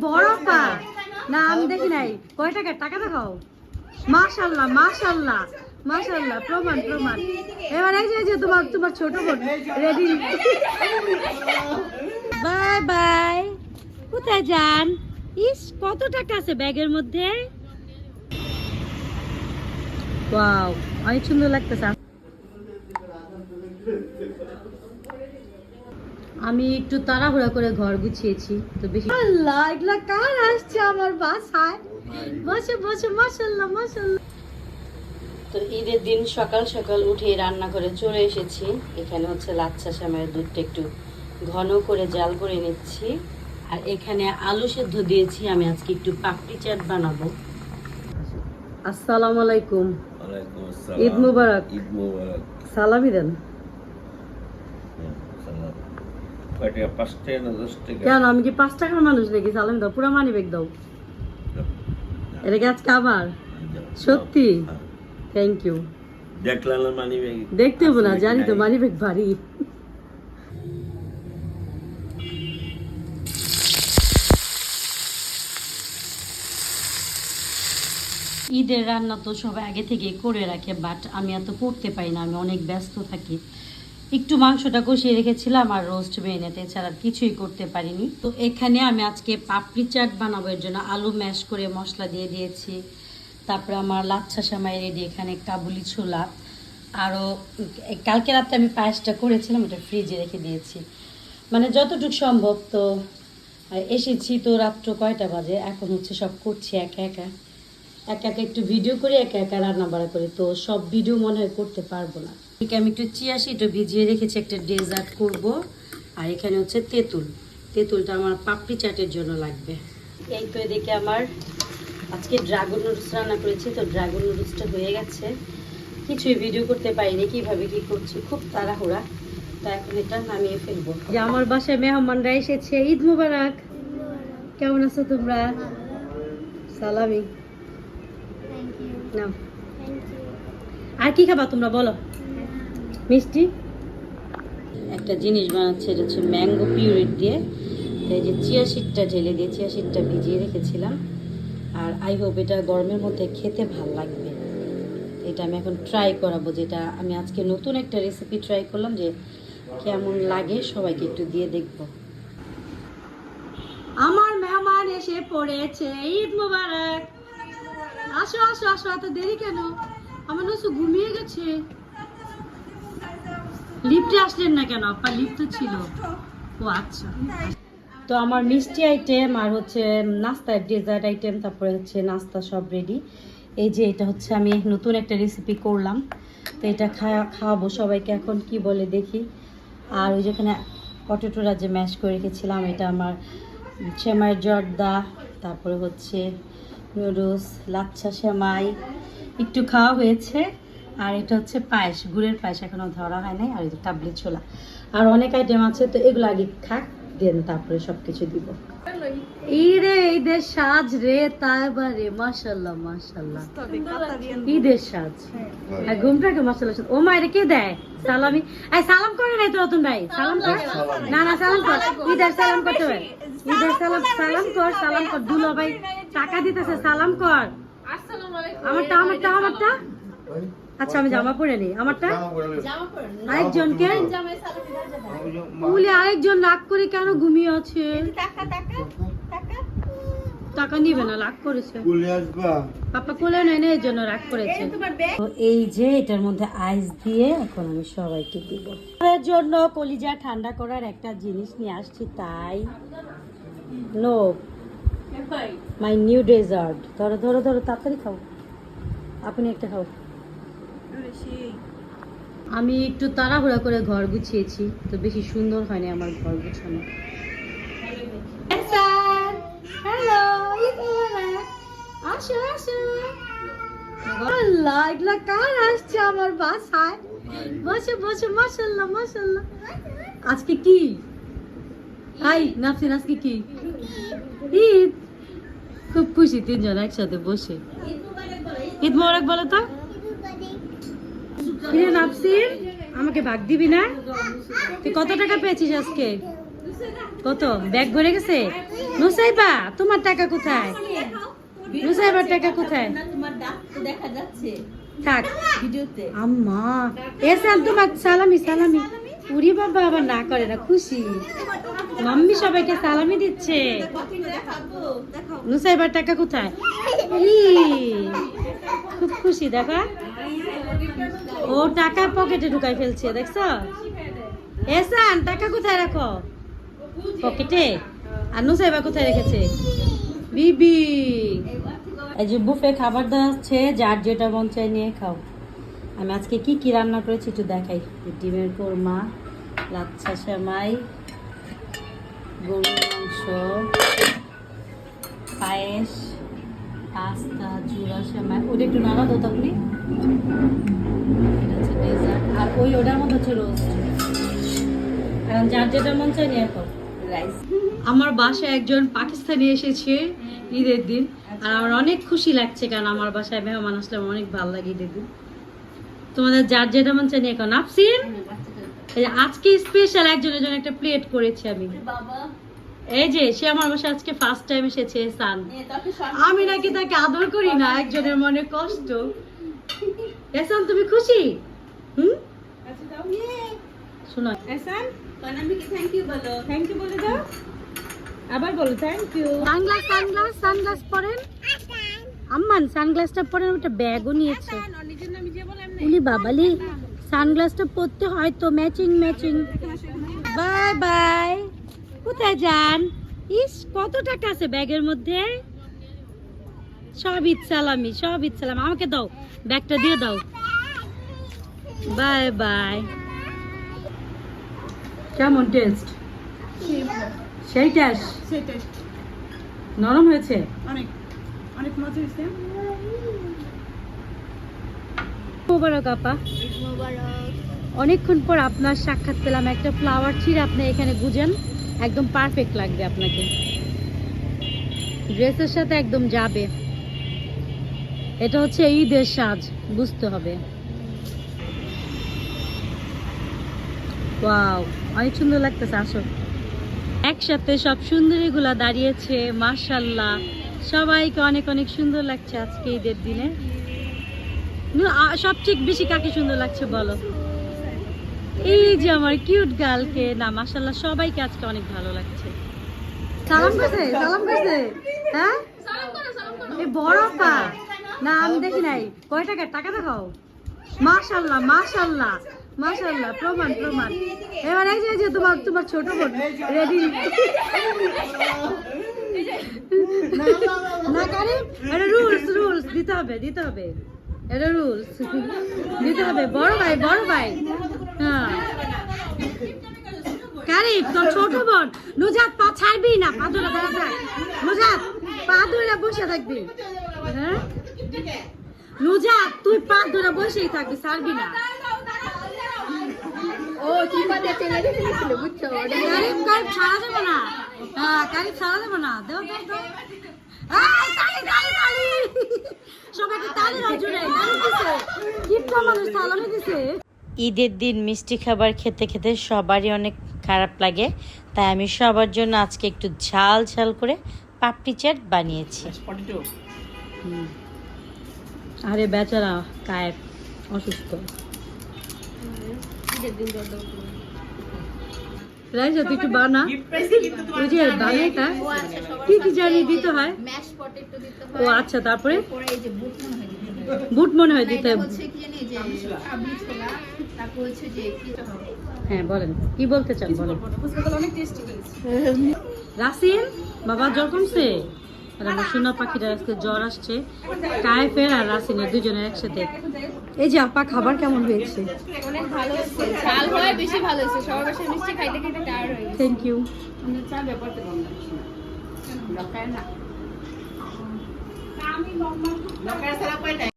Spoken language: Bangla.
বড় পা না আমি দেখি নাই কয় টাকা টাকা দেখাও মাশাআল্লাহ মাশাআল্লাহ মাশাআল্লাহ প্রমাণ প্রমাণ এবার এই যে তোমার তোমার ছোট বোন রেডি বাই বাই কোথায় যান ইস কত টাকা আছে ব্যাগের মধ্যে ওয়াও অনেক সুন্দর লাগতেছে আমি একটু তাড়াহুড়া করে ঘর গুছিয়েছি তো বেশি আল্লাহ এগুলা কার আসছে আমার বাসায় বসে বসে মাশাআল্লাহ মাশাআল্লাহ তো ঈদের দিন সকাল সকাল উঠে রান্না করে চলে এসেছি এখানে হচ্ছে লাচ্ছা সেমাইয়ের দুধটা একটু ঘন করে জাল করে নিচ্ছি আর এখানে আলু সেদ্ধ দিয়েছি আমি আজকে একটু পাপড়ি চাট বানাবো আসসালামু আলাইকুম ওয়ালাইকুম আসসালাম ঈদ মুবারক ঈদ মুবারক সালামি দেন সালাম কয়টা 5 টাকা না 10 টাকা কেন আমি কি 5 টাকার মানুষ নাকি সালামি দাও পুরো মানি ব্যাগ দাও এটা কি আজকে আবার সত্যি থ্যাংক ইউ দেখলাম না মানি ব্যাগ দেখতে হবে না জানি তো মানি ব্যাগ ভারী ঈদের রান্না তো সবাই আগে থেকে করে রাখে বাট আমি এত করতে পারি না আমি অনেক ব্যস্ত থাকি একটু মাংসটা কষিয়ে রেখেছিলাম আর রোস্ট বেনেতে এছাড়া কিছুই করতে পারিনি তো এখানে আমি আজকে পাপড়ি চাট বানাবো এর জন্য আলু ম্যাশ করে মশলা দিয়ে দিয়েছি তারপরে আমার লাচ্ছা সেমাই রেডি এখানে কাবুলি ছোলা আরও কালকে রাতে আমি পায়েসটা করেছিলাম ওটা ফ্রিজে রেখে দিয়েছি মানে যতটুকু সম্ভব তো এসেছি তো রাত্র কয়টা বাজে এখন হচ্ছে সব করছি একা একা একা একা একটু ভিডিও করি একা একা রান্না বাড়া করি তো সব ভিডিও মনে হয় করতে পারবো না এদিকে আমি একটু চিয়া সিডও ভিজিয়ে রেখেছি একটা ডেজার্ট করব আর এখানে হচ্ছে তেঁতুলটা আমার পাপড়ি চাটের জন্য লাগবে এই তো এদিকে আমার আজকে ড্রাগন নুডলস রান্না করেছি তো ড্রাগন নুডলসটা হয়ে গেছে কিছুই ভিডিও করতে পারিনি কিভাবে কি করছি খুব তাড়াহুড়া তো এখন এটা নামিয়ে ফেলবো যে আমার বাসায় মেহমানরা এসেছে ঈদ মুবারক কেমন আছো তোমরা সালামি নাও আর কি খাবা তোমরা বলো মিষ্টি একটা জিনিস বানাচ্ছে এটা হচ্ছে ম্যাঙ্গো পিউরি দিয়ে এই যে চিয়া সিডটা ঢেলে দিয়ে চিয়া সিডটা ভিজিয়ে রেখেছিলাম আর আই হোপ এটা গরমের মধ্যে খেতে ভাল লাগবে এটা আমি এখন ট্রাই করাবো যেটা আমি আজকে নতুন একটা রেসিপি ট্রাই করলাম যে কেমন লাগে সবাইকে একটু দিয়ে দেখব আমার মেহমান এসে পড়েছে ঈদ মোবারক আসো আসো আসো এত দেরি কেন আমার নসু ঘুমিয়ে গেছে লিফটে আসলেন না কেন আপা লিফট তো ছিল ও আচ্ছা তো আমার মিষ্টি আইটেম আর হচ্ছে নাস্তার ডেজার্ট আইটেম তারপরে হচ্ছে নাস্তা সব রেডি এই যে এটা হচ্ছে আমি নতুন একটা রেসিপি করলাম তো এটা খাওয়াবো সবাইকে এখন কি বলে দেখি আর ওই যেখানে পটেটোরা যে ম্যাশ করে রেখেছিলাম এটা আমার সেমাইয়ের জর্দা তারপরে হচ্ছে নুডলস লাচ্ছা সেমাই একটু খাওয়া হয়েছে আর এটা হচ্ছে পায়েস গুড়ের পায়েস এখনো ধরা হয় নাই আর এই যে কাবলি ছোলা আর অনেক আইটেম আছে তো এগুলো আগে খাক দেন তারপরে সবকিছু দিব ঈরে ঈদের সাজ রে তাইবারে মাশাআল্লাহ মাশাআল্লাহ ঈদের সাজ আর ঘুমটাকে মাশাআল্লাহ ও মায়ের কে দেয় সালামি এই সালাম করে নাই তো রতন ভাই সালাম কর না না সালাম কর ঈদের সালাম করতে হবে ঈদের সালাম কর দুলা ভাই টাকা দিতেছে সালাম কর আসসালামু আলাইকুম আমারটা আচ্ছা আমি জামা পরে নি আমারটা আরেকজনকে আরেকজন রাগ করে কেন ঘুমিয়ে আছে টাকা নিবে না রাগ করেছে পাপা কোলে নেয় না এই জন্য রাগ করেছে তো এই যে এটার মধ্যে আইস দিয়ে এখন আমি সবাইকে দিব এর জন্য কলিজা ঠান্ডা করার একটা জিনিস নিয়ে আসছি তাই নো মাই নিউ ডেজার্ট ধরো ধরো ধরো তাড়াতাড়ি খাও আপনি একটা খাও আমি একটু তাড়াহুড়া করে ঘর গুছিয়েছি তো বেশি সুন্দর হয়নি আমার ঘর গুছানো হ্যালো আসো আসো আল্লাহ এগুলা কার আসছে আমার বাসায় বসে বসে মাশাআল্লাহ মাশাআল্লাহ আজকে কি আই নাফসিন আজকে কি ঈদ খুব খুশি তিনজন একসাথে বসে ঈদ মোবারক বলো তো নাফসিন আমাকে ভাগ দিবি না তুই কত টাকা পেয়েছিস আজকে কত ব্যাগ ভরে গেছে? নুসাইবা তোমার টাকা কোথায়? নুসাইবার টাকা কোথায়? তোমার দাঁত তো দেখা যাচ্ছে থাক ভিডিওতে। আম্মা এসান তোমার সালামি সালামি। উরি বাবা আবার না করে না, খুশি মাম্মি সবাইকে সালামি দিচ্ছে। নুসাইবার টাকা কোথায়? ই, খুব খুশি দেখা। ও টাকা পকেটে ঢুকাই ফেলছে, দেখছো? এসান টাকা কোথায় রাখো? পকেটে। আর নুসাইবা কোথায় রেখেছে? বিবি এই যে বুফে খাবার দেওয়া হচ্ছে, যার যেটা মন চাই নিয়ে খাও। আমি আজকে কি কি রান্না করেছি একটু দেখাই। ডিমের কোরমা, লাচ্ছা সেমাই, গরুর মাংস, পায়েস, পাস্তা, জুড়া সেমাই। ওটা একটু নাড়া দাও তখনই। এটা হচ্ছে ডেজার্ট, আর ওটার মধ্যে হচ্ছে রোস্ট। কারণ যার যেটা মন চাই নিয়ে খাও। রাইস আমার বাসায় একজন পাকিস্তানি এসেছে ঈদের দিন, আর আমার অনেক খুশি লাগছে, কারণ আমার বাসায় মেহমান আসলে আমার অনেক ভালো লাগে ঈদের দিন। তোমাদের যার যেটা মন চাই নিয়ে খাও। নাফসিন, এই যে আজকে স্পেশাল একজনের জন্য একটা প্লেট করেছি আমি। বাবা এই যে সে আমার বাসায় আজকে ফার্স্ট টাইম এসেছে, সান। তাকে আমি নাকি তাকে আদর করি না, একজনের মনে কষ্ট। এসান তুমি খুশি? হুম, আচ্ছা দাও শোনো এসান কানামিকে থ্যাংক ইউ বলো। থ্যাংক ইউ বলে দাও, আবার বলো thank you. Sunglass sunglass sunglass পরেন আম্মান, সানগ্লাসটা পরেন। ওটা ব্যাগও নিয়েছে। অনেক জন্য আমি যে বললাম উলি বাবালি, সানগ্লাসটা পরতে হয় তো, ম্যাচিং ম্যাচিং। Bye bye. কোথায় যান? ইস কত টাকা আছে ব্যাগের মধ্যে। সব ঈদ সালামি, সব ঈদ সালামি। আমাকে দাও, ব্যাগটা দিয়ে দাও। Bye bye. কেমন টেস্ট? সেই টেস্ট সেটাই নরম হয়েছে। অনেক অনেক মজা হয়েছে। মোবারক আপা, অনেকক্ষণ পর আপনার সাক্ষাৎ পেলাম। একটা ফ্লাওয়ার ছিঁড়ে আপনি এখানে গুজেন, একদম পারফেক্ট লাগবে আপনাকে। ড্রেসের সাথে একদম যাবে। এটা হচ্ছে ঈদের সাজ, বুঝতে হবে। ওয়াও, অনেক সুন্দর লাগতেছে। আসো, একসাথে সব সুন্দরীগুলা দাঁড়িয়েছে, মাশাআল্লাহ। সবাইকে অনেক অনেক সুন্দর লাগছে আজকে ঈদের দিনে। সবচেয়ে বেশি কাকে সুন্দর লাগছে বলো? এই যে আমার কিউট গার্লকে। না মাশাআল্লাহ, সবাইকে আজকে অনেক ভালো লাগছে। সালাম করছে, সালাম করছে। হ্যাঁ এই বড় পা না, আমি দেখি নাই। কয় টাকা? টাকা দেখাও। মাশাআল্লাহ মাশাআল্লাহ মাশাআল্লাহ, প্রমাণ প্রমাণ। এবার এই যে তোমার তোমার ছোট বোন রেডি। না কারে, এটা রুলস রুলস দিতে হবে, দিতে হবে। এটা রুলস দিতে হবে। বড় ভাই, বড় ভাই। হ্যাঁ কারিফ, তোর ছোট বোন। নুজাত পা ছাড়বি না, পা ধরে দাঁড়া থাক। নুজাত পা ধরে বসে থাকবি। হ্যাঁ নুজাত, তুই পা ধরে বসেই থাকবি, ছাড়বি না। ও চিপাতে চলে গেছিল বুঝছো। কারিফ কারিফ ছাড়া দেবো না। হ্যাঁ কারিফ ছাড়া দেবো না। দেও দেও দেও। এই, তালি তালি তালি। সবাইকে তালি দাও জুড়ে। তালি দিছে, কিপটা মানুষ সালামি দিছে। ঈদের দিন মিষ্টি খাবার খেতে খেতে সবারই অনেক খারাপ লাগে, তাই আমি সবার জন্য আজকে একটু ঝাল ঝাল করে পাপড়ি চাট বানিয়েছি। আরে বেচারা কায়েব অসুস্থ। রাইজা তুই একটু বানা। ওই যে বানাইটা কি কি জানি দিতে হয়। ম্যাশ পটেটো দিতে ও হয়। আচ্ছা, তারপরে পরে এই যে বুট মনে হয় দিতে হয়। বুট মনে হয় দিতে এটা হয়। হচ্ছে কি জানি যে কাবলি ছোলা, তারপর হচ্ছে যে কি হবে। হ্যাঁ বলেন, কি বলতে চান বলেন। ফুচকাগুলো অনেক টেস্টি হয়েছে। রাসিন বাবা জ্বর কমছে? আর আমার সোনা পাখিটার আজকে জ্বর আসছে। কায়েফের আর রাসিনের দুজনের একসাথে। এই যে আপা খাবার কেমন হয়েছে? অনেক ভালো হয়েছে। ঝাল হয় বেশি ভালো হয়েছে। সবার বাসায় মিষ্টি খাইতে খাইতে টায়ার্ড হয়ে গেছে। Thank you. আমরা চা ব্যাপারটা বন্ধ না।